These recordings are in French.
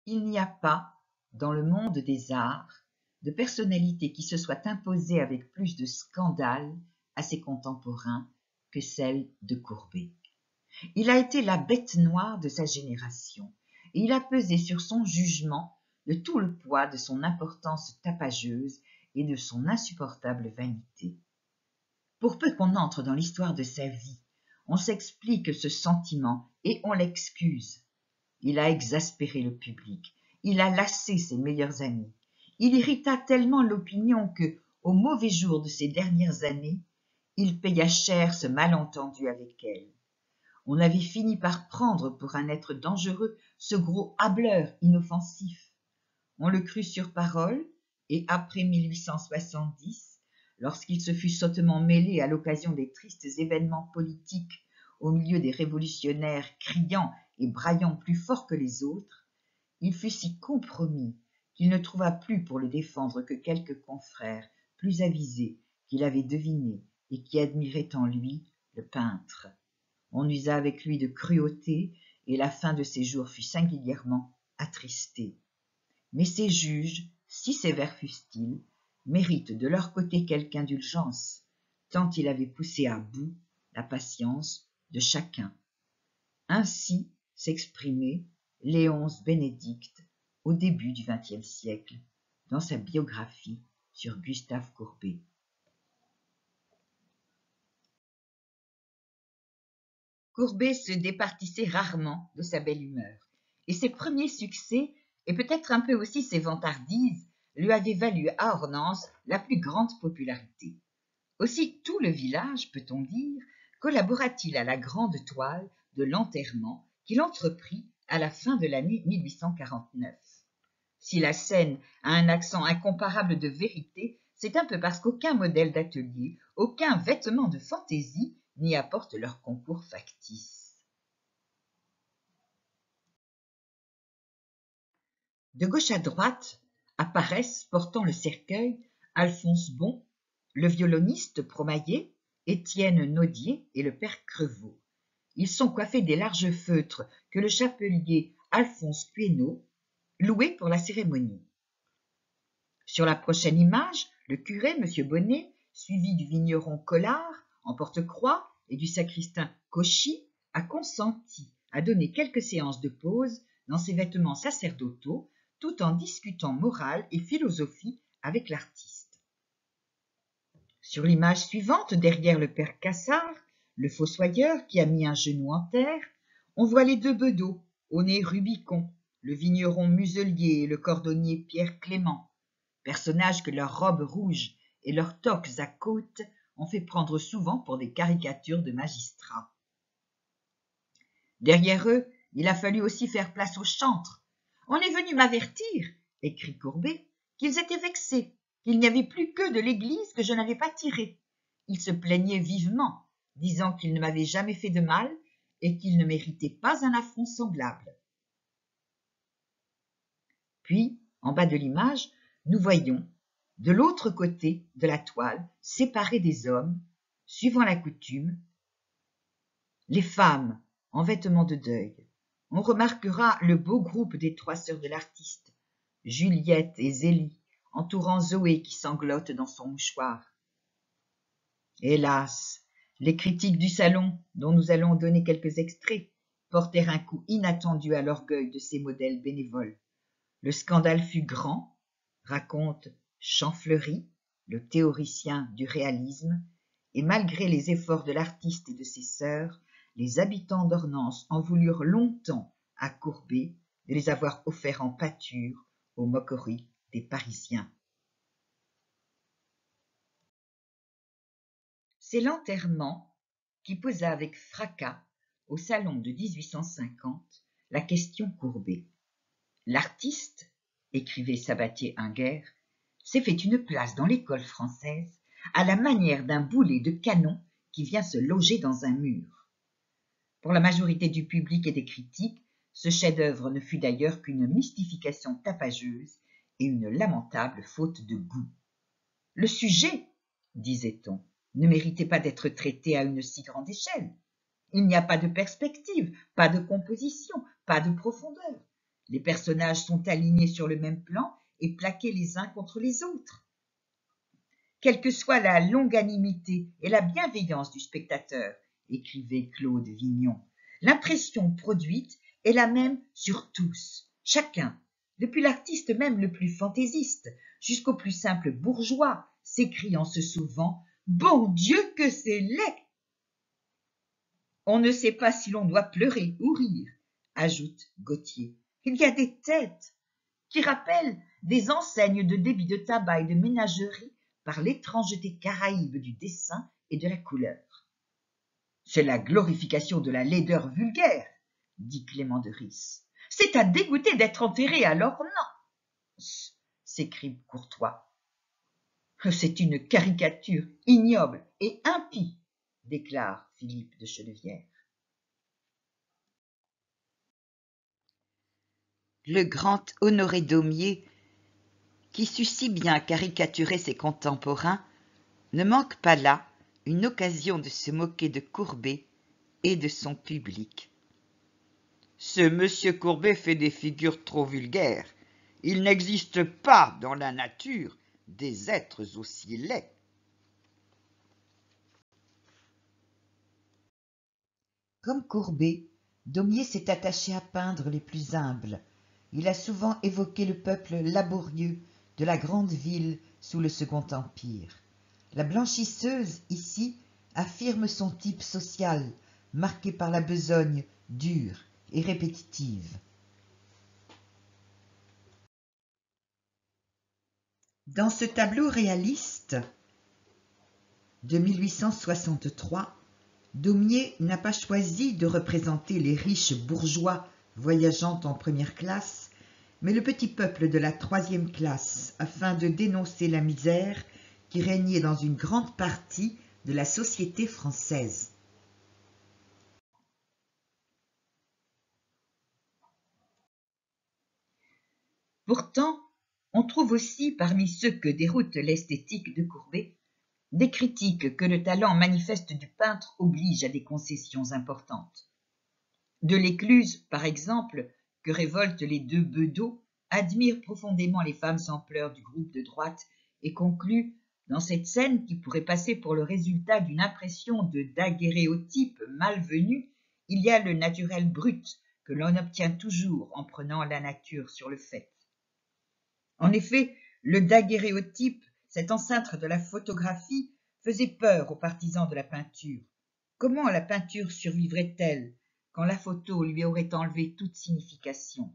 Il n'y a pas, dans le monde des arts, de personnalité qui se soit imposée avec plus de scandale à ses contemporains que celle de Courbet. Il a été la bête noire de sa génération, et il a pesé sur son jugement de tout le poids de son importance tapageuse et de son insupportable vanité. Pour peu qu'on entre dans l'histoire de sa vie, on s'explique ce sentiment et on l'excuse. Il a exaspéré le public, il a lassé ses meilleurs amis, il irrita tellement l'opinion que, au mauvais jour de ces dernières années, il paya cher ce malentendu avec elle. On avait fini par prendre pour un être dangereux ce gros hâbleur inoffensif. On le crut sur parole, et après 1870, lorsqu'il se fut sottement mêlé à l'occasion des tristes événements politiques au milieu des révolutionnaires criant et braillant plus fort que les autres, il fut si compromis qu'il ne trouva plus pour le défendre que quelques confrères plus avisés qu'il avait devinés et qui admiraient en lui le peintre. On usa avec lui de cruauté et la fin de ses jours fut singulièrement attristée. Mais ces juges, si sévères fussent-ils, méritent de leur côté quelque indulgence, tant il avait poussé à bout la patience de chacun. Ainsi s'exprimait Léonce Bénédicte au début du XXe siècle dans sa biographie sur Gustave Courbet. Courbet se départissait rarement de sa belle humeur, et ses premiers succès, et peut-être un peu aussi ses vantardises, lui avaient valu à Ornans la plus grande popularité. Aussi tout le village, peut-on dire, collabora-t-il à la grande toile de l'enterrement qu'il entreprit à la fin de l'année 1849. Si la scène a un accent incomparable de vérité, c'est un peu parce qu'aucun modèle d'atelier, aucun vêtement de fantaisie n'y apporte leur concours factice. De gauche à droite apparaissent, portant le cercueil, Alphonse Bon, le violoniste Promaillet, Étienne Naudier et le père Crevaux. Ils sont coiffés des larges feutres que le chapelier Alphonse Quénaud louait pour la cérémonie. Sur la prochaine image, le curé, M. Bonnet, suivi du vigneron Collard, en porte-croix, et du sacristain Cauchy, a consenti à donner quelques séances de pause dans ses vêtements sacerdotaux, tout en discutant morale et philosophie avec l'artiste. Sur l'image suivante, derrière le père Cassard, le fossoyeur qui a mis un genou en terre, on voit les deux bedeaux, au nez Rubicon, le vigneron Muselier et le cordonnier Pierre Clément, personnages que leurs robes rouges et leurs toques à côtes ont fait prendre souvent pour des caricatures de magistrats. Derrière eux, il a fallu aussi faire place aux chantres. « On est venu m'avertir, » écrit Courbet, « qu'ils étaient vexés, qu'il n'y avait plus qu'eux de l'église que je n'avais pas tiré. Ils se plaignaient vivement, disant qu'ils ne m'avaient jamais fait de mal et qu'ils ne méritaient pas un affront semblable. » Puis, en bas de l'image, nous voyons, de l'autre côté de la toile, séparés des hommes, suivant la coutume, les femmes en vêtements de deuil. On remarquera le beau groupe des trois sœurs de l'artiste, Juliette et Zélie, entourant Zoé qui sanglote dans son mouchoir. Hélas, les critiques du salon, dont nous allons donner quelques extraits, portèrent un coup inattendu à l'orgueil de ces modèles bénévoles. Le scandale fut grand, raconte Champfleury, le théoricien du réalisme, et malgré les efforts de l'artiste et de ses sœurs, les habitants d'Ornans en voulurent longtemps à Courbet de les avoir offerts en pâture aux moqueries des Parisiens. C'est l'enterrement qui posa avec fracas, au salon de 1850, la question Courbet. L'artiste, écrivait Sabatier-Imbert, s'est fait une place dans l'école française à la manière d'un boulet de canon qui vient se loger dans un mur. Pour la majorité du public et des critiques, ce chef-d'œuvre ne fut d'ailleurs qu'une mystification tapageuse et une lamentable faute de goût. Le sujet, disait-on, ne méritait pas d'être traité à une si grande échelle. Il n'y a pas de perspective, pas de composition, pas de profondeur. Les personnages sont alignés sur le même plan et plaqués les uns contre les autres. Quelle que soit la longanimité et la bienveillance du spectateur, écrivait Claude Vignon, l'impression produite est la même sur tous, chacun, depuis l'artiste même le plus fantaisiste jusqu'au plus simple bourgeois, s'écrie en se sauvant « Bon Dieu que c'est laid !» On ne sait pas si l'on doit pleurer ou rire, ajoute Gautier. Il y a des têtes qui rappellent des enseignes de débit de tabac et de ménagerie par l'étrangeté caraïbe du dessin et de la couleur. C'est la glorification de la laideur vulgaire, dit Clément de Rys. C'est à dégoûter d'être enterré, alors non, s'écrie Courtois. C'est une caricature ignoble et impie, déclare Philippe de Chenevière. Le grand Honoré Daumier, qui sut si bien caricaturer ses contemporains, ne manque pas là une occasion de se moquer de Courbet et de son public. Ce monsieur Courbet fait des figures trop vulgaires. Il n'existe pas dans la nature des êtres aussi laids. Comme Courbet, Daumier s'est attaché à peindre les plus humbles. Il a souvent évoqué le peuple laborieux de la grande ville sous le Second Empire. La blanchisseuse, ici, affirme son type social, marqué par la besogne dure et répétitive. Dans ce tableau réaliste de 1863, Daumier n'a pas choisi de représenter les riches bourgeois voyageant en première classe, mais le petit peuple de la troisième classe, afin de dénoncer la misère qui régnait dans une grande partie de la société française. Pourtant, on trouve aussi parmi ceux que déroute l'esthétique de Courbet des critiques que le talent manifeste du peintre oblige à des concessions importantes. Delescluze, par exemple, que révoltent les deux Bedeau, admire profondément les femmes sans pleurs du groupe de droite et conclut, dans cette scène qui pourrait passer pour le résultat d'une impression de daguerréotype malvenu, il y a le naturel brut que l'on obtient toujours en prenant la nature sur le fait. En effet, le daguerréotype, cet ancêtre de la photographie, faisait peur aux partisans de la peinture. Comment la peinture survivrait-elle quand la photo lui aurait enlevé toute signification?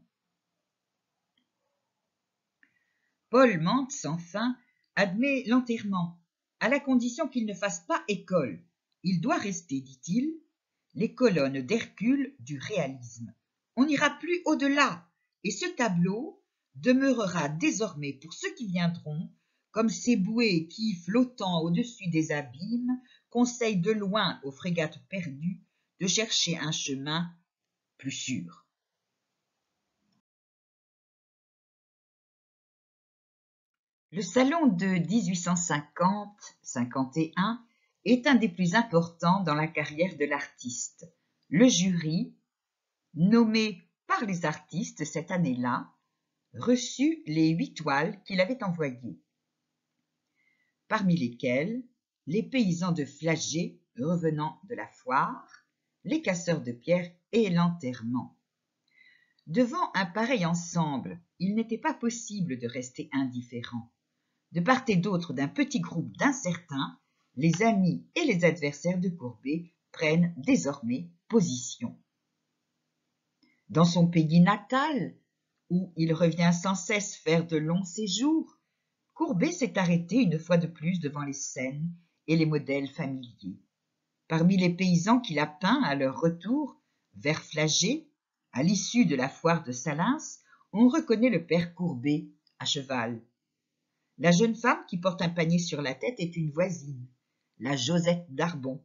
Paul Mantz, enfin, admet l'enterrement, à la condition qu'il ne fasse pas école. Il doit rester, dit-il, les colonnes d'Hercule du réalisme. On n'ira plus au-delà, et ce tableau demeurera désormais pour ceux qui viendront comme ces bouées qui, flottant au-dessus des abîmes, conseillent de loin aux frégates perdues de chercher un chemin plus sûr. Le salon de 1850-51 est un des plus importants dans la carrière de l'artiste. Le jury, nommé par les artistes cette année-là, reçut les 8 toiles qu'il avait envoyées, parmi lesquelles les paysans de Flagey revenant de la foire, les casseurs de pierre et l'enterrement. Devant un pareil ensemble, il n'était pas possible de rester indifférent. De part et d'autre d'un petit groupe d'incertains, les amis et les adversaires de Courbet prennent désormais position. Dans son pays natal, où il revient sans cesse faire de longs séjours, Courbet s'est arrêté une fois de plus devant les scènes et les modèles familiers. Parmi les paysans qu'il a peints à leur retour, vers Flagey, à l'issue de la foire de Salins, on reconnaît le père Courbet à cheval. La jeune femme qui porte un panier sur la tête est une voisine, la Josette d'Arbon.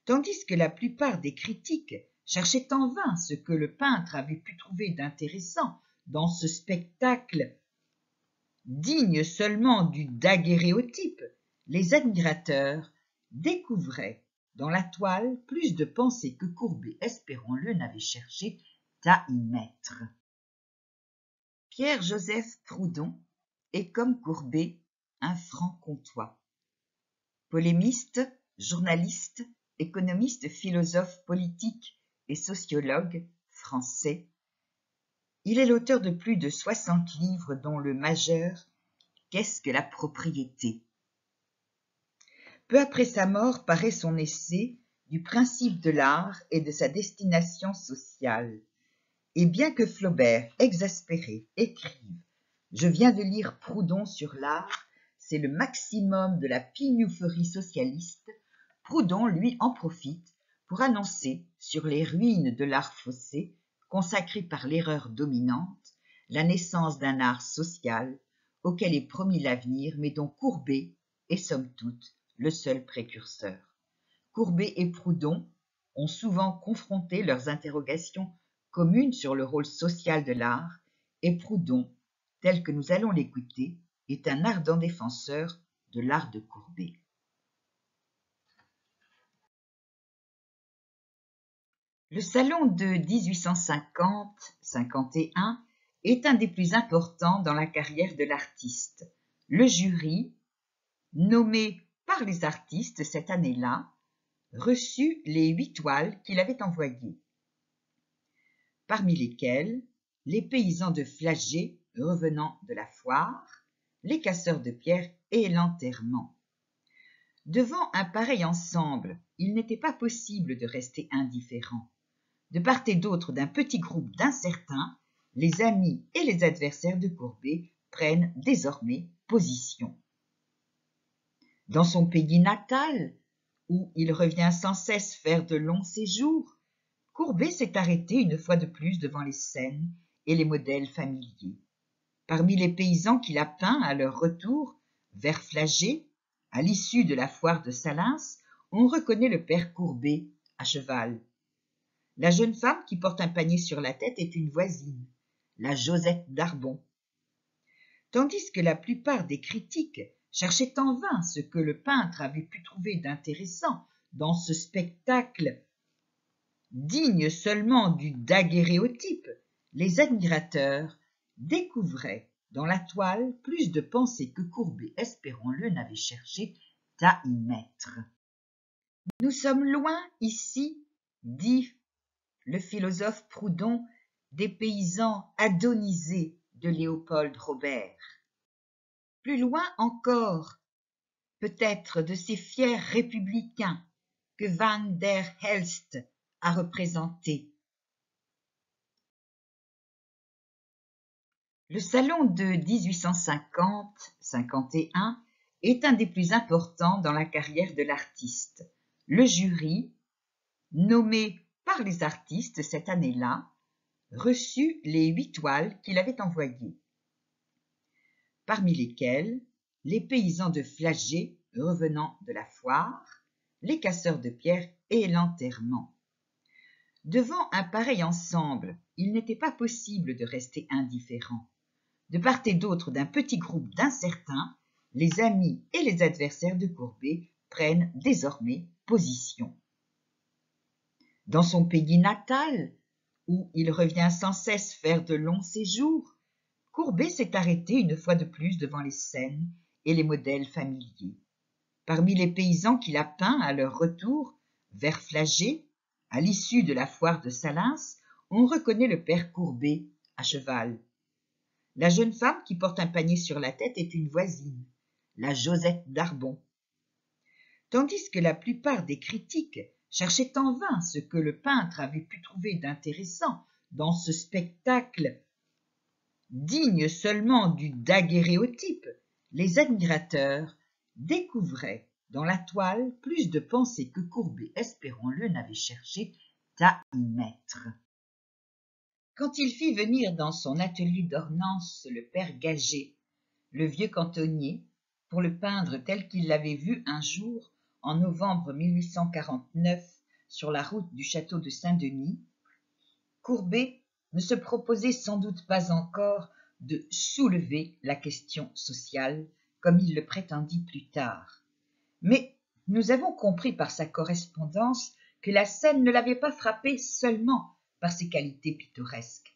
Tandis que la plupart des critiques cherchaient en vain ce que le peintre avait pu trouver d'intéressant dans ce spectacle digne seulement du daguerréotype, les admirateurs découvraient dans la toile plus de pensées que Courbet, espérons-le, n'avait cherché à y mettre. Pierre-Joseph Proudhon est comme Courbet un franc comtois. Polémiste, journaliste, économiste, philosophe politique et sociologue français, il est l'auteur de plus de 60 livres dont le majeur « Qu'est-ce que la propriété ?» Peu après sa mort paraît son essai du principe de l'art et de sa destination sociale. Et bien que Flaubert, exaspéré, écrive « Je viens de lire Proudhon sur l'art, c'est le maximum de la pignoufferie socialiste », Proudhon, lui, en profite pour annoncer sur les ruines de l'art faussé, consacré par l'erreur dominante, la naissance d'un art social auquel est promis l'avenir, mais dont Courbet est somme toute le seul précurseur. Courbet et Proudhon ont souvent confronté leurs interrogations communes sur le rôle social de l'art, et Proudhon, tel que nous allons l'écouter, est un ardent défenseur de l'art de Courbet. Le salon de 1850-51 est un des plus importants dans la carrière de l'artiste. Le jury, nommé par les artistes cette année-là, reçut les 8 toiles qu'il avait envoyées, parmi lesquelles les paysans de Flagey revenant de la foire, les casseurs de pierre et l'enterrement. Devant un pareil ensemble, il n'était pas possible de rester indifférent. De part et d'autre d'un petit groupe d'incertains, les amis et les adversaires de Courbet prennent désormais position. Dans son pays natal, où il revient sans cesse faire de longs séjours, Courbet s'est arrêté une fois de plus devant les scènes et les modèles familiers. Parmi les paysans qu'il a peints à leur retour vers Flagey, à l'issue de la foire de Salins, on reconnaît le père Courbet à cheval. La jeune femme qui porte un panier sur la tête est une voisine, la Josette d'Arbon. Tandis que la plupart des critiques cherchaient en vain ce que le peintre avait pu trouver d'intéressant dans ce spectacle digne seulement du daguerréotype, les admirateurs découvraient dans la toile plus de pensée que Courbet, espérons-le, n'avait cherché à y mettre. Nous sommes loin ici, dit le philosophe Proudhon, des paysans adonisés de Léopold Robert. Plus loin encore, peut-être, de ces fiers républicains que Van der Helst a représentés. Le salon de 1850-51 est un des plus importants dans la carrière de l'artiste. Le jury, nommé par les artistes cette année-là, reçut les 8 toiles qu'il avait envoyées, parmi lesquelles les paysans de Flagey revenant de la foire, les casseurs de pierre et l'enterrement. Devant un pareil ensemble, il n'était pas possible de rester indifférent. De part et d'autre d'un petit groupe d'incertains, les amis et les adversaires de Courbet prennent désormais position. Dans son pays natal, où il revient sans cesse faire de longs séjours, Courbet s'est arrêté une fois de plus devant les scènes et les modèles familiers. Parmi les paysans qu'il a peints à leur retour vers Flagey, à l'issue de la foire de Salins, on reconnaît le père Courbet à cheval. La jeune femme qui porte un panier sur la tête est une voisine, la Josette d'Arbon. Tandis que la plupart des critiques cherchaient en vain ce que le peintre avait pu trouver d'intéressant dans ce spectacle digne seulement du daguerréotype, les admirateurs découvraient dans la toile plus de pensée que Courbet, espérons-le, n'avait cherché à y mettre. Quand il fit venir dans son atelier d'ornance le père Gagé, le vieux cantonnier, pour le peindre tel qu'il l'avait vu un jour en novembre 1849 sur la route du château de Saint-Denis, Courbet ne se proposait sans doute pas encore de soulever la question sociale, comme il le prétendit plus tard. Mais nous avons compris par sa correspondance que la scène ne l'avait pas frappé seulement par ses qualités pittoresques.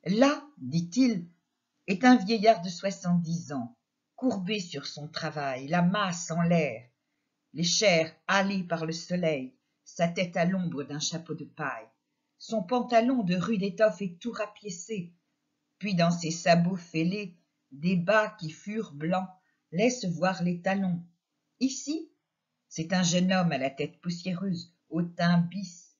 Là, dit-il, est un vieillard de 70 ans, courbé sur son travail, la masse en l'air, les chairs hâlées par le soleil, sa tête à l'ombre d'un chapeau de paille. Son pantalon de rude étoffe est tout rapiécé, puis dans ses sabots fêlés, des bas qui furent blancs laissent voir les talons. Ici, c'est un jeune homme à la tête poussiéreuse, au teint bis.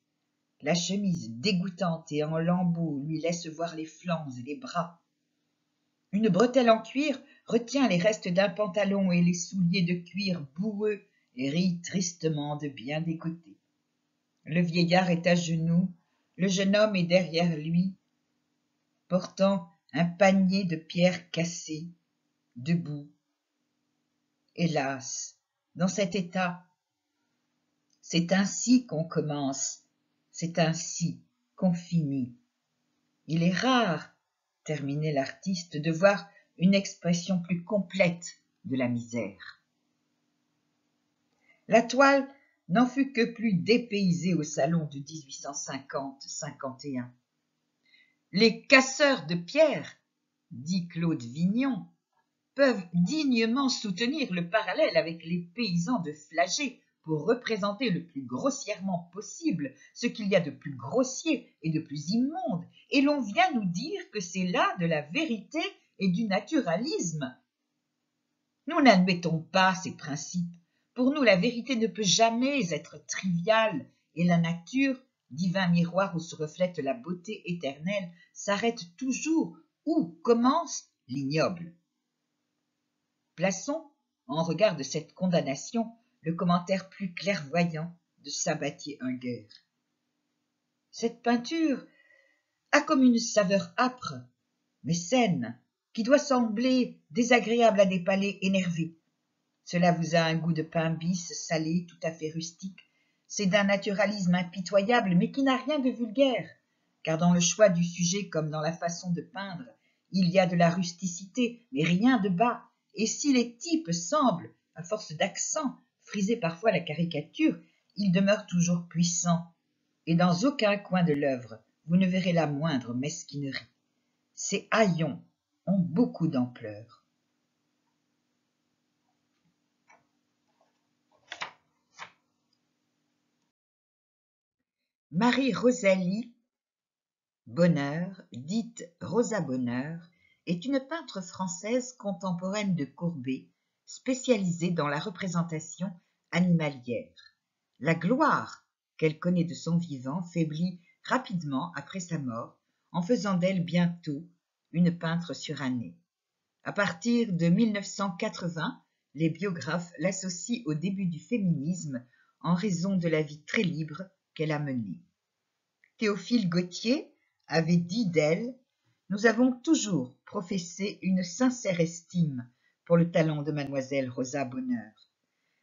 La chemise dégoûtante et en lambeaux lui laisse voir les flancs et les bras. Une bretelle en cuir retient les restes d'un pantalon et les souliers de cuir boueux rient tristement de bien des côtés. Le vieillard est à genoux, le jeune homme est derrière lui, portant un panier de pierres cassées, debout. Hélas, dans cet état, c'est ainsi qu'on commence, c'est ainsi qu'on finit. Il est rare, terminait l'artiste, de voir une expression plus complète de la misère. La toile n'en fut que plus dépaysée au salon de 1850-51. Les casseurs de pierres, dit Claude Vignon, peuvent dignement soutenir le parallèle avec les paysans de Flagey pour représenter le plus grossièrement possible ce qu'il y a de plus grossier et de plus immonde, et l'on vient nous dire que c'est là de la vérité et du naturalisme. Nous n'admettons pas ces principes. Pour nous, la vérité ne peut jamais être triviale, et la nature, divin miroir où se reflète la beauté éternelle, s'arrête toujours où commence l'ignoble. Plaçons, en regard de cette condamnation, le commentaire plus clairvoyant de Sabatier-Hunger. Cette peinture a comme une saveur âpre, mais saine, qui doit sembler désagréable à des palais énervés. Cela vous a un goût de pain bis, salé, tout à fait rustique. C'est d'un naturalisme impitoyable, mais qui n'a rien de vulgaire, car dans le choix du sujet comme dans la façon de peindre, il y a de la rusticité, mais rien de bas. Et si les types semblent, à force d'accent, friser parfois la caricature, ils demeurent toujours puissants. Et dans aucun coin de l'œuvre, vous ne verrez la moindre mesquinerie. Ces haillons ont beaucoup d'ampleur. Marie-Rosalie Bonheur, dite Rosa Bonheur, est une peintre française contemporaine de Courbet, spécialisée dans la représentation animalière. La gloire qu'elle connaît de son vivant faiblit rapidement après sa mort, en faisant d'elle bientôt une peintre surannée. À partir de 1980, les biographes l'associent au début du féminisme en raison de la vie très libre qu'elle a menée. Théophile Gautier avait dit d'elle « Nous avons toujours professé une sincère estime pour le talent de mademoiselle Rosa Bonheur.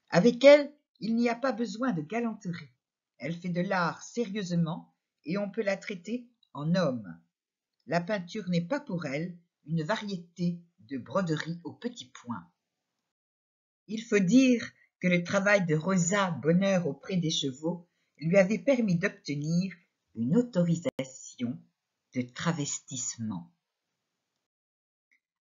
Avec elle, il n'y a pas besoin de galanterie. Elle fait de l'art sérieusement et on peut la traiter en homme. La peinture n'est pas pour elle une variété de broderie aux petits points. » Il faut dire que le travail de Rosa Bonheur auprès des chevaux lui avait permis d'obtenir une autorisation de travestissement.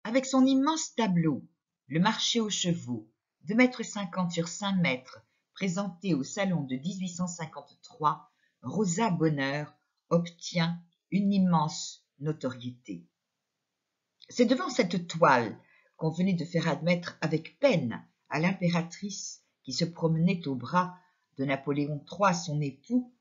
Avec son immense tableau, le marché aux chevaux, 2,50 m sur 5 mètres, présenté au salon de 1853, Rosa Bonheur obtient une immense notoriété. C'est devant cette toile qu'on venait de faire admettre avec peine à l'impératrice qui se promenait au bras de Napoléon III, son époux,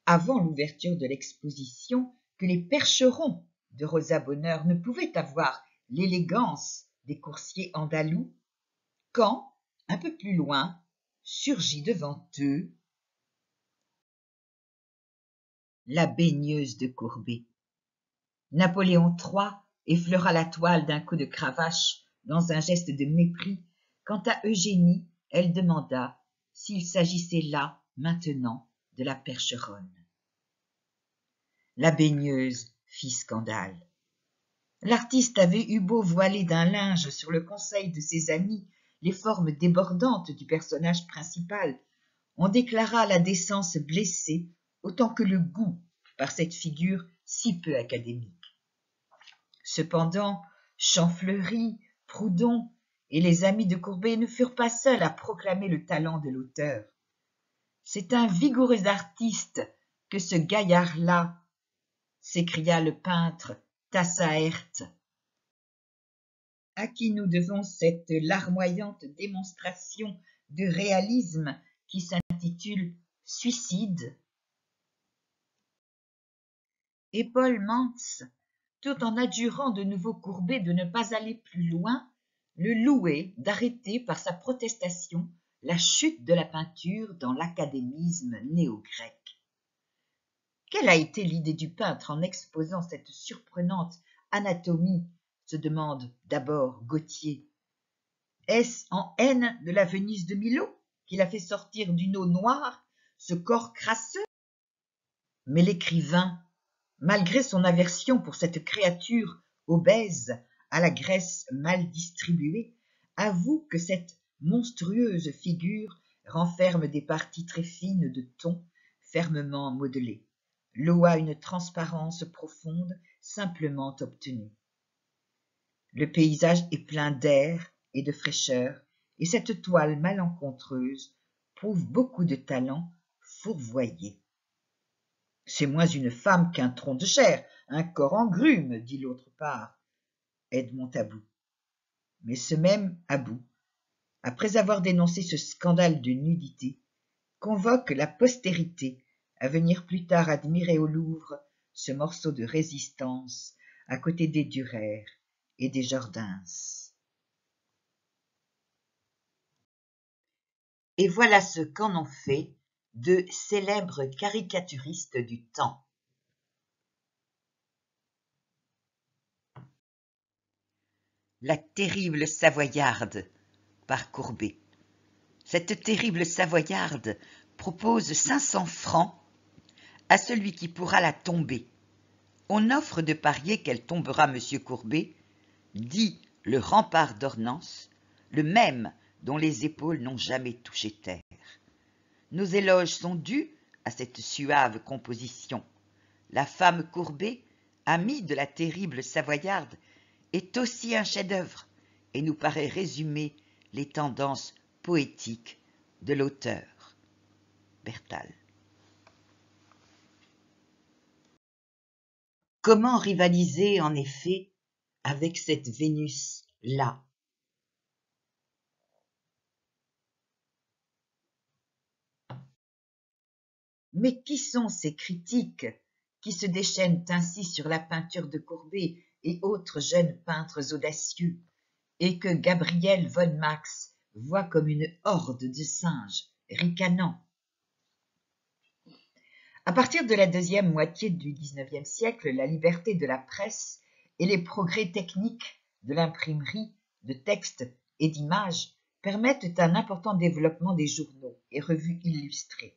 avant l'ouverture de l'exposition, que les percherons de Rosa Bonheur ne pouvaient avoir l'élégance des coursiers andalous, quand, un peu plus loin, surgit devant eux la baigneuse de Courbet. Napoléon III effleura la toile d'un coup de cravache dans un geste de mépris. Quant à Eugénie, elle demanda s'il s'agissait là, maintenant, de la percheronne. La baigneuse fit scandale. L'artiste avait eu beau voiler d'un linge sur le conseil de ses amis les formes débordantes du personnage principal, on déclara la décence blessée autant que le goût par cette figure si peu académique. Cependant, Champfleury, Proudhon et les amis de Courbet ne furent pas seuls à proclamer le talent de l'auteur. C'est un vigoureux artiste que ce gaillard-là, s'écria le peintre Tassaert, à qui nous devons cette larmoyante démonstration de réalisme qui s'intitule « Suicide ». Et Paul Mantz, tout en adjurant de nouveau Courbet de ne pas aller plus loin, le louait d'arrêter par sa protestation la chute de la peinture dans l'académisme néo-grec. Quelle a été l'idée du peintre en exposant cette surprenante anatomie, se demande d'abord Gautier. Est-ce en haine de la Venise de Milo qu'il a fait sortir d'une eau noire ce corps crasseux? Mais l'écrivain, malgré son aversion pour cette créature obèse à la graisse mal distribuée, avoue que cette monstrueuse figure renferme des parties très fines de ton fermement modelées. L'eau a une transparence profonde simplement obtenue. Le paysage est plein d'air et de fraîcheur, et cette toile malencontreuse prouve beaucoup de talent fourvoyé. C'est moins une femme qu'un tronc de chair, un corps en grume, dit l'autre part Edmond About. Mais ce même About, après avoir dénoncé ce scandale de nudité, convoque la postérité à venir plus tard admirer au Louvre ce morceau de résistance à côté des Durer et des Jordaens. Et voilà ce qu'en ont fait de célèbres caricaturistes du temps. La terrible Savoyarde par Courbet. Cette terrible Savoyarde propose 500 francs à celui qui pourra la tomber. On offre de parier qu'elle tombera monsieur Courbet, dit le rempart d'Ornans, le même dont les épaules n'ont jamais touché terre. Nos éloges sont dus à cette suave composition. La femme Courbet, amie de la terrible Savoyarde, est aussi un chef-d'œuvre et nous paraît résumer les tendances poétiques de l'auteur. Bertal. Comment rivaliser, en effet, avec cette Vénus-là? Mais qui sont ces critiques qui se déchaînent ainsi sur la peinture de Courbet et autres jeunes peintres audacieux, et que Gabriel von Max voit comme une horde de singes ricanant? À partir de la deuxième moitié du XIXe siècle, la liberté de la presse et les progrès techniques de l'imprimerie, de textes et d'images permettent un important développement des journaux et revues illustrées.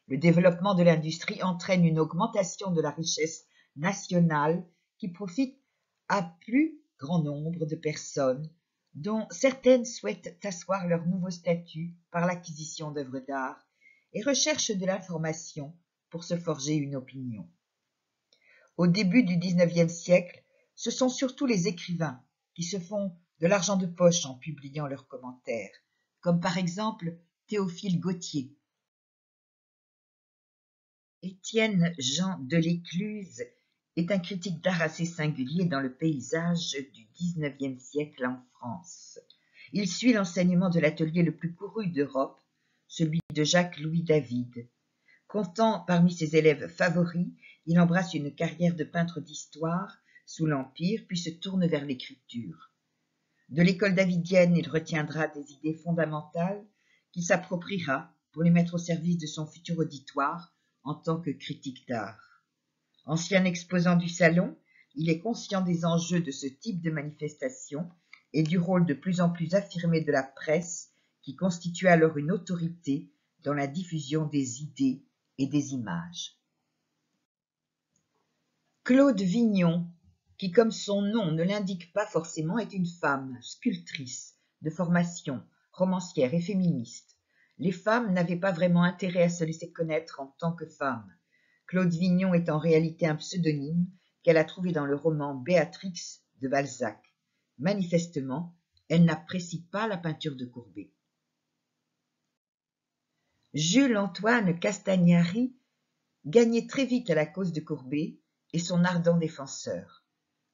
Le développement de l'industrie entraîne une augmentation de la richesse nationale qui profite à plus grand nombre de personnes, dont certaines souhaitent asseoir leur nouveau statut par l'acquisition d'œuvres d'art et recherchent de l'information pour se forger une opinion. Au début du XIXe siècle, ce sont surtout les écrivains qui se font de l'argent de poche en publiant leurs commentaires, comme par exemple Théophile Gautier. Étienne Jean Delécluze est un critique d'art assez singulier dans le paysage du XIXe siècle en France. Il suit l'enseignement de l'atelier le plus couru d'Europe, celui de Jacques-Louis David. Comptant parmi ses élèves favoris, il embrasse une carrière de peintre d'histoire sous l'Empire, puis se tourne vers l'écriture. De l'école davidienne, il retiendra des idées fondamentales qu'il s'appropriera pour les mettre au service de son futur auditoire en tant que critique d'art. Ancien exposant du salon, il est conscient des enjeux de ce type de manifestation et du rôle de plus en plus affirmé de la presse qui constitue alors une autorité dans la diffusion des idées et des images. Claude Vignon, qui comme son nom ne l'indique pas forcément, est une femme, sculptrice, de formation, romancière et féministe. Les femmes n'avaient pas vraiment intérêt à se laisser connaître en tant que femmes. Claude Vignon est en réalité un pseudonyme qu'elle a trouvé dans le roman Béatrix de Balzac. Manifestement, elle n'apprécie pas la peinture de Courbet. Jules-Antoine Castagnari gagnait très vite à la cause de Courbet et son ardent défenseur.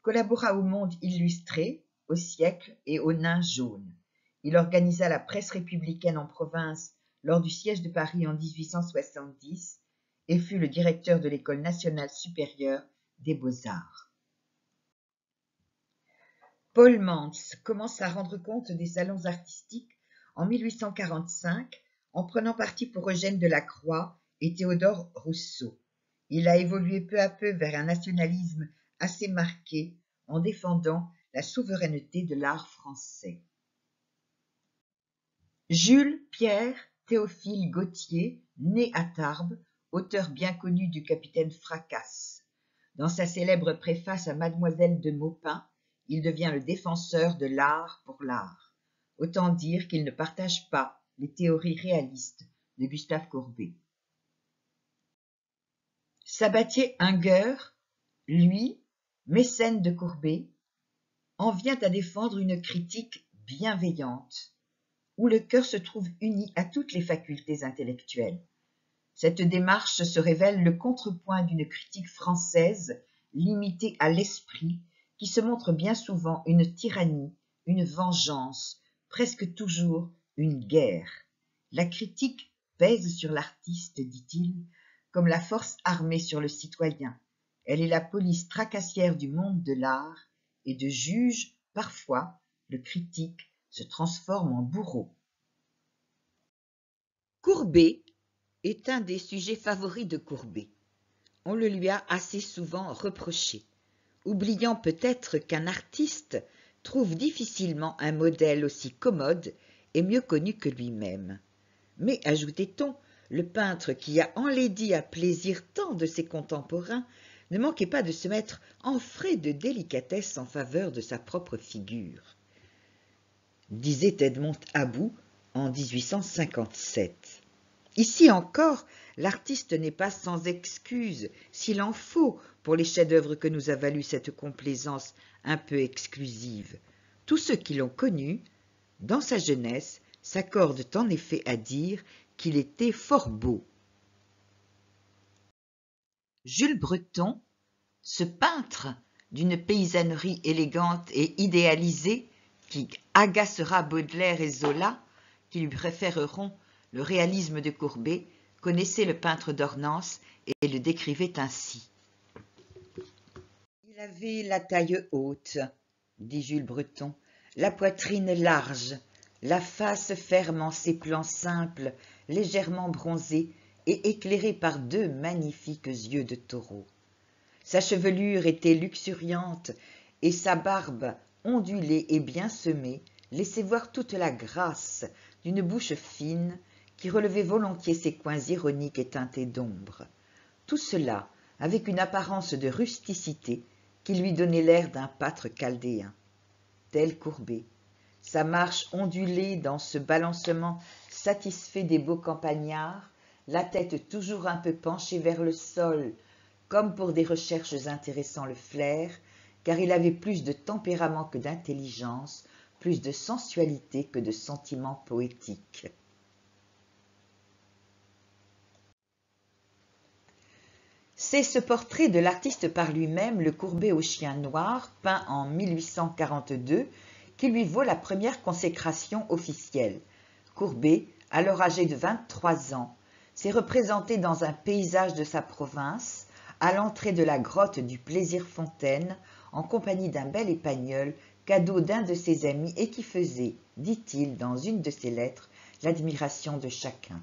Collabora au Monde illustré, au Siècle et au Nain jaune. Il organisa la presse républicaine en province lors du siège de Paris en 1870 et fut le directeur de l'École nationale supérieure des beaux-arts. Paul Mantz commence à rendre compte des salons artistiques en 1845 en prenant parti pour Eugène Delacroix et Théodore Rousseau. Il a évolué peu à peu vers un nationalisme assez marqué en défendant la souveraineté de l'art français. Jules Pierre Théophile Gautier, né à Tarbes, auteur bien connu du Capitaine Fracasse. Dans sa célèbre préface à Mademoiselle de Maupin, il devient le défenseur de l'art pour l'art. Autant dire qu'il ne partage pas les théories réalistes de Gustave Courbet. Sabatier-Unger, lui, mécène de Courbet, en vient à défendre une critique bienveillante, où le cœur se trouve uni à toutes les facultés intellectuelles. Cette démarche se révèle le contrepoint d'une critique française limitée à l'esprit, qui se montre bien souvent une tyrannie, une vengeance, presque toujours une guerre. La critique pèse sur l'artiste, dit-il, comme la force armée sur le citoyen. Elle est la police tracassière du monde de l'art, et de juge, parfois, le critique se transforme en bourreau. Courbet est un des sujets favoris de Courbet. On le lui a assez souvent reproché, oubliant peut-être qu'un artiste trouve difficilement un modèle aussi commode et mieux connu que lui-même. Mais, ajoutait-on, le peintre qui a enlaidi à plaisir tant de ses contemporains ne manquait pas de se mettre en frais de délicatesse en faveur de sa propre figure, disait Edmond About en 1857. Ici encore, l'artiste n'est pas sans excuse, s'il en faut, pour les chefs-d'œuvre que nous a valu cette complaisance un peu exclusive. Tous ceux qui l'ont connu, dans sa jeunesse, s'accordent en effet à dire qu'il était fort beau. Jules Breton, ce peintre d'une paysannerie élégante et idéalisée qui agacera Baudelaire et Zola, qui lui préféreront le réalisme de Courbet, connaissait le peintre d'Ornans et le décrivait ainsi. Il avait la taille haute, dit Jules Breton, la poitrine large, la face ferme en ses plans simples, légèrement bronzés et éclairés par deux magnifiques yeux de taureau. Sa chevelure était luxuriante et sa barbe, ondulée et bien semée, laissait voir toute la grâce d'une bouche fine qui relevait volontiers ses coins ironiques et teintés d'ombre. Tout cela avec une apparence de rusticité qui lui donnait l'air d'un pâtre chaldéen. Tel Courbet, sa marche ondulée dans ce balancement satisfait des beaux campagnards, la tête toujours un peu penchée vers le sol, comme pour des recherches intéressant le flair, car il avait plus de tempérament que d'intelligence, plus de sensualité que de sentiment poétique. C'est ce portrait de l'artiste par lui-même, le Courbet au chien noir, peint en 1842, qui lui vaut la première consécration officielle. Courbet, alors âgé de 23 ans, s'est représenté dans un paysage de sa province, à l'entrée de la grotte du Plaisir-Fontaine, en compagnie d'un bel épagnol, cadeau d'un de ses amis et qui faisait, dit-il dans une de ses lettres, l'admiration de chacun.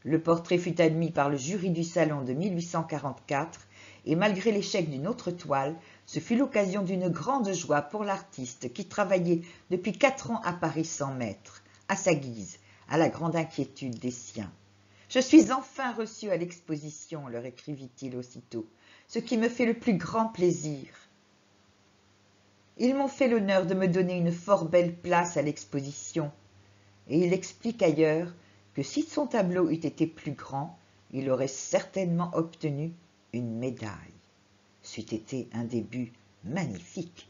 Le portrait fut admis par le jury du salon de 1844 et malgré l'échec d'une autre toile, ce fut l'occasion d'une grande joie pour l'artiste qui travaillait depuis 4 ans à Paris sans maître, à sa guise, à la grande inquiétude des siens. « Je suis enfin reçu à l'exposition, leur écrivit-il aussitôt, ce qui me fait le plus grand plaisir. Ils m'ont fait l'honneur de me donner une fort belle place à l'exposition. » Et il explique ailleurs que si son tableau eût été plus grand, il aurait certainement obtenu une médaille. C'eût été un début magnifique.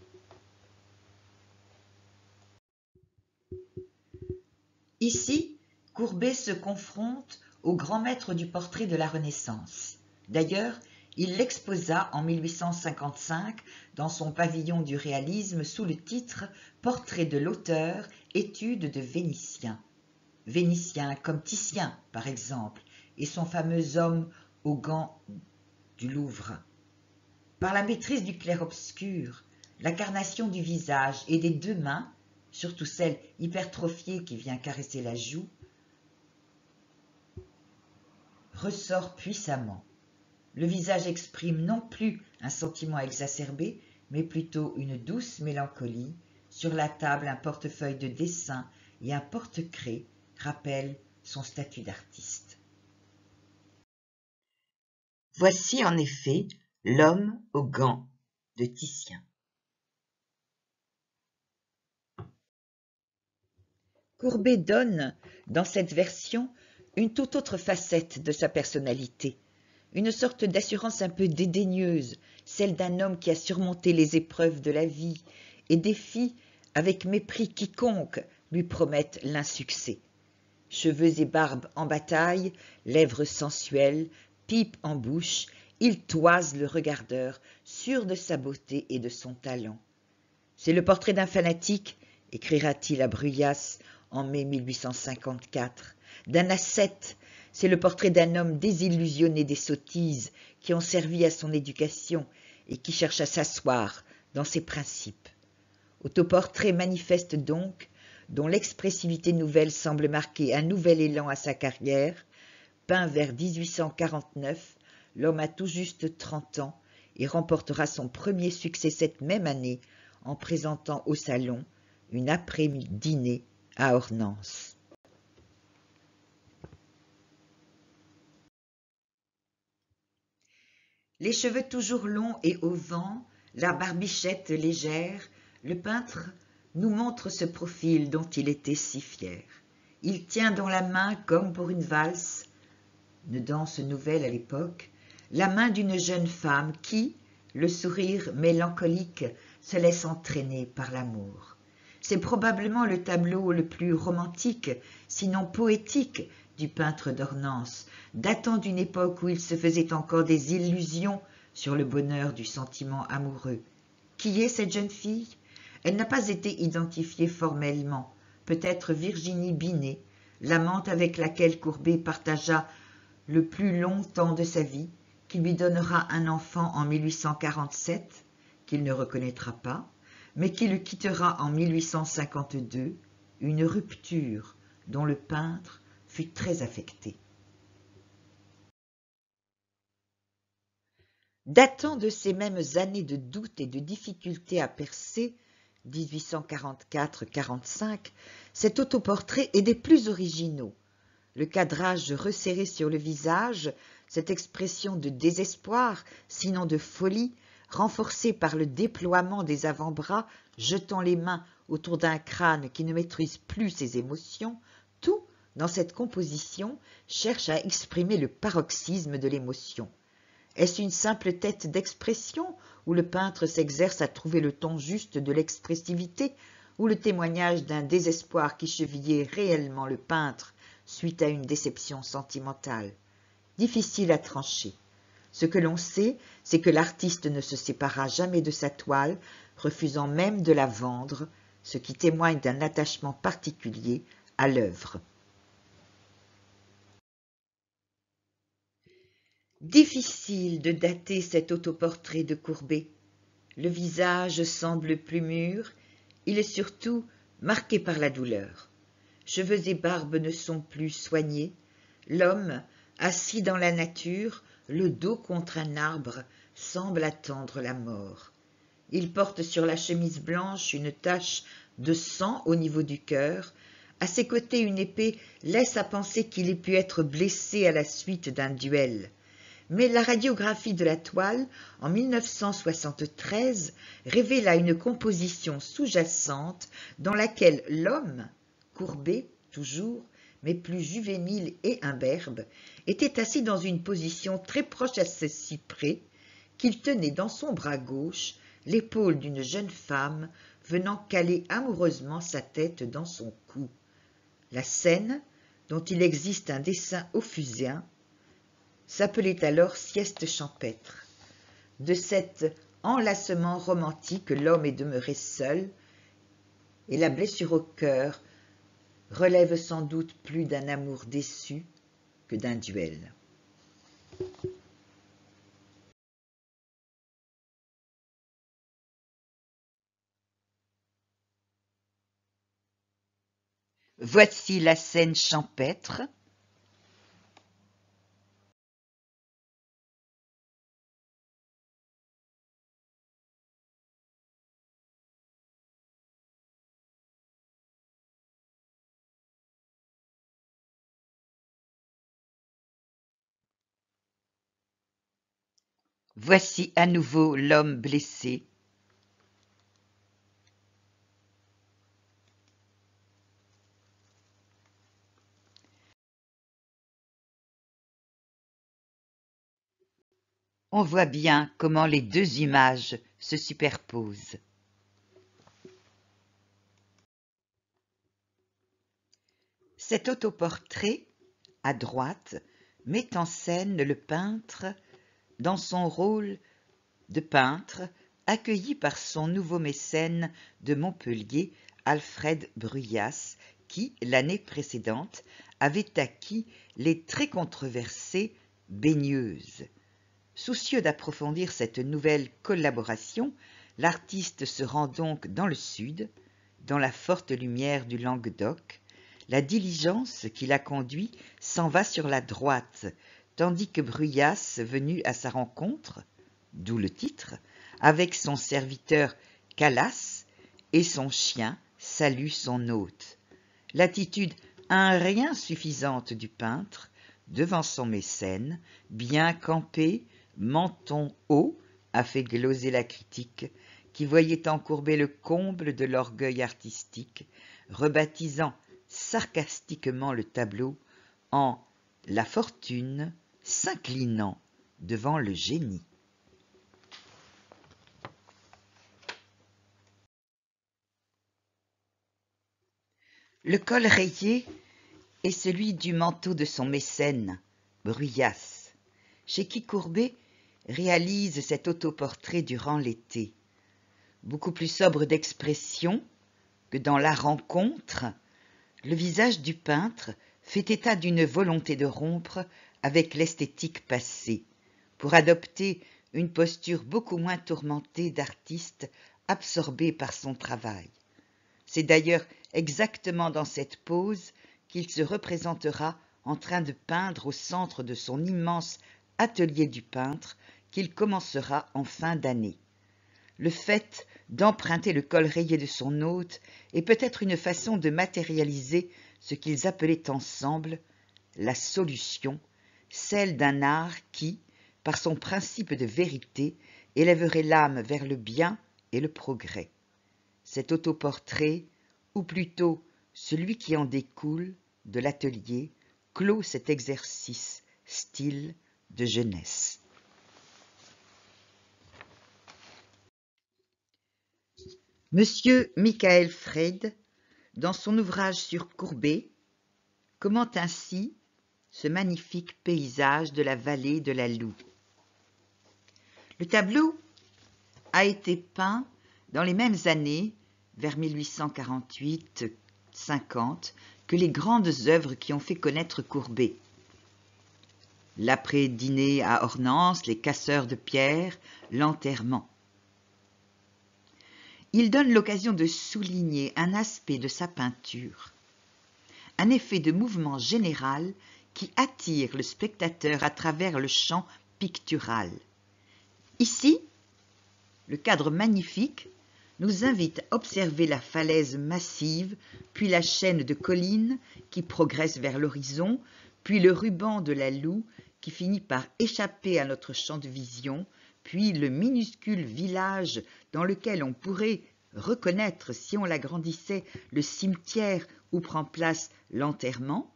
Ici, Courbet se confronte au grand maître du portrait de la Renaissance. D'ailleurs, il l'exposa en 1855 dans son pavillon du réalisme sous le titre « Portrait de l'auteur, étude de Vénitien ». Vénitien comme Titien, par exemple, et son fameux homme aux gants du Louvre. Par la maîtrise du clair-obscur, la carnation du visage et des deux mains, surtout celle hypertrophiée qui vient caresser la joue, ressort puissamment. Le visage exprime non plus un sentiment exacerbé, mais plutôt une douce mélancolie. Sur la table, un portefeuille de dessin et un porte-craie rappellent son statut d'artiste. Voici en effet l'homme aux gants de Titien. Courbet donne, dans cette version, une toute autre facette de sa personnalité, une sorte d'assurance un peu dédaigneuse, celle d'un homme qui a surmonté les épreuves de la vie et défie avec mépris quiconque lui promette l'insuccès. Cheveux et barbe en bataille, lèvres sensuelles, pipe en bouche, il toise le regardeur, sûr de sa beauté et de son talent. C'est le portrait d'un fanatique, écrira-t-il à Bruyas en mai 1854, d'un ascète, c'est le portrait d'un homme désillusionné des sottises qui ont servi à son éducation et qui cherche à s'asseoir dans ses principes. Autoportrait manifeste donc, dont l'expressivité nouvelle semble marquer un nouvel élan à sa carrière, peint vers 1849, l'homme a tout juste 30 ans et remportera son premier succès cette même année en présentant au salon une après-midi dîner à Ornans. Les cheveux toujours longs et au vent, la barbichette légère, le peintre nous montre ce profil dont il était si fier. Il tient dans la main, comme pour une valse, une danse nouvelle à l'époque, la main d'une jeune femme qui, le sourire mélancolique, se laisse entraîner par l'amour. C'est probablement le tableau le plus romantique, sinon poétique, du peintre d'Ornans, datant d'une époque où il se faisait encore des illusions sur le bonheur du sentiment amoureux. Qui est cette jeune fille? Elle n'a pas été identifiée formellement, peut-être Virginie Binet, l'amante avec laquelle Courbet partagea le plus long temps de sa vie, qui lui donnera un enfant en 1847, qu'il ne reconnaîtra pas, mais qui le quittera en 1852, une rupture dont le peintre fut très affecté. Datant de ces mêmes années de doute et de difficulté à percer, 1844-45, cet autoportrait est des plus originaux. Le cadrage resserré sur le visage, cette expression de désespoir, sinon de folie, renforcée par le déploiement des avant-bras, jetant les mains autour d'un crâne qui ne maîtrise plus ses émotions, tout, dans cette composition, cherche à exprimer le paroxysme de l'émotion. Est-ce une simple tête d'expression, où le peintre s'exerce à trouver le ton juste de l'expressivité, ou le témoignage d'un désespoir qui chevillait réellement le peintre suite à une déception sentimentale? Difficile à trancher. Ce que l'on sait, c'est que l'artiste ne se sépara jamais de sa toile, refusant même de la vendre, ce qui témoigne d'un attachement particulier à l'œuvre. Difficile de dater cet autoportrait de Courbet. Le visage semble plus mûr, il est surtout marqué par la douleur. Cheveux et barbe ne sont plus soignés. L'homme, assis dans la nature, le dos contre un arbre, semble attendre la mort. Il porte sur la chemise blanche une tache de sang au niveau du cœur. À ses côtés, une épée laisse à penser qu'il ait pu être blessé à la suite d'un duel. Mais la radiographie de la toile, en 1973, révéla une composition sous-jacente dans laquelle l'homme, Courbet toujours, mais plus juvénile et imberbe, était assis dans une position très proche à ce cyprès, qu'il tenait dans son bras gauche l'épaule d'une jeune femme venant caler amoureusement sa tête dans son cou. La scène, dont il existe un dessin ophusien, s'appelait alors sieste champêtre. De cet enlacement romantique, l'homme est demeuré seul, et la blessure au cœur relève sans doute plus d'un amour déçu que d'un duel. Voici la scène champêtre. Voici à nouveau l'homme blessé. On voit bien comment les deux images se superposent. Cet autoportrait, à droite, met en scène le peintre dans son rôle de peintre, accueilli par son nouveau mécène de Montpellier, Alfred Bruyas, qui, l'année précédente, avait acquis les très controversées Baigneuses. Soucieux d'approfondir cette nouvelle collaboration, l'artiste se rend donc dans le sud, dans la forte lumière du Languedoc. La diligence qui l'a conduit s'en va sur la droite, tandis que Bruyas, venu à sa rencontre, d'où le titre, avec son serviteur Calas et son chien, salue son hôte. L'attitude un rien suffisante du peintre, devant son mécène, bien campé, menton haut, a fait gloser la critique, qui voyait encourber le comble de l'orgueil artistique, rebaptisant sarcastiquement le tableau en « La fortune s'inclinant devant le génie ». Le col rayé est celui du manteau de son mécène, Bruyas, chez qui Courbet réalise cet autoportrait durant l'été. Beaucoup plus sobre d'expression que dans La Rencontre, le visage du peintre fait état d'une volonté de rompre avec l'esthétique passée, pour adopter une posture beaucoup moins tourmentée d'artiste absorbé par son travail. C'est d'ailleurs exactement dans cette pose qu'il se représentera en train de peindre au centre de son immense atelier du peintre qu'il commencera en fin d'année. Le fait d'emprunter le col rayé de son hôte est peut-être une façon de matérialiser ce qu'ils appelaient ensemble la solution, celle d'un art qui, par son principe de vérité, élèverait l'âme vers le bien et le progrès. Cet autoportrait, ou plutôt celui qui en découle de l'atelier, clôt cet exercice style de jeunesse. Monsieur Michael Freyd, dans son ouvrage sur Courbet, commente ainsi ce magnifique paysage de la vallée de la Loue. Le tableau a été peint dans les mêmes années, vers 1848-50, que les grandes œuvres qui ont fait connaître Courbet. L'après-dîner à Ornans, les casseurs de pierre, l'enterrement. Il donne l'occasion de souligner un aspect de sa peinture, un effet de mouvement général qui attire le spectateur à travers le champ pictural. Ici, le cadre magnifique nous invite à observer la falaise massive, puis la chaîne de collines qui progresse vers l'horizon, puis le ruban de la Loue qui finit par échapper à notre champ de vision, puis le minuscule village dans lequel on pourrait reconnaître, si on l'agrandissait, le cimetière où prend place l'enterrement,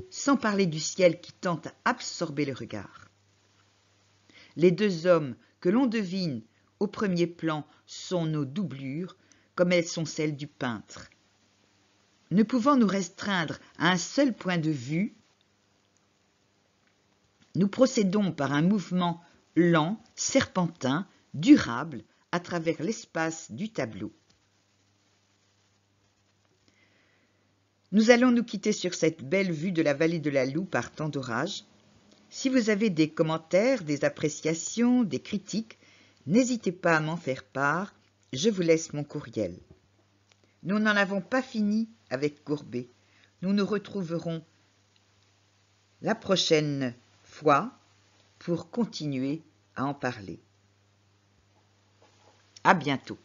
sans parler du ciel qui tente à absorber le regard. Les deux hommes que l'on devine au premier plan sont nos doublures, comme elles sont celles du peintre. ne pouvant nous restreindre à un seul point de vue, nous procédons par un mouvement lent, serpentin, durable, à travers l'espace du tableau. Nous allons nous quitter sur cette belle vue de la vallée de la Loue par temps d'orage. Si vous avez des commentaires, des appréciations, des critiques, n'hésitez pas à m'en faire part, je vous laisse mon courriel. Nous n'en avons pas fini avec Courbet. Nous nous retrouverons la prochaine fois pour continuer à en parler. À bientôt.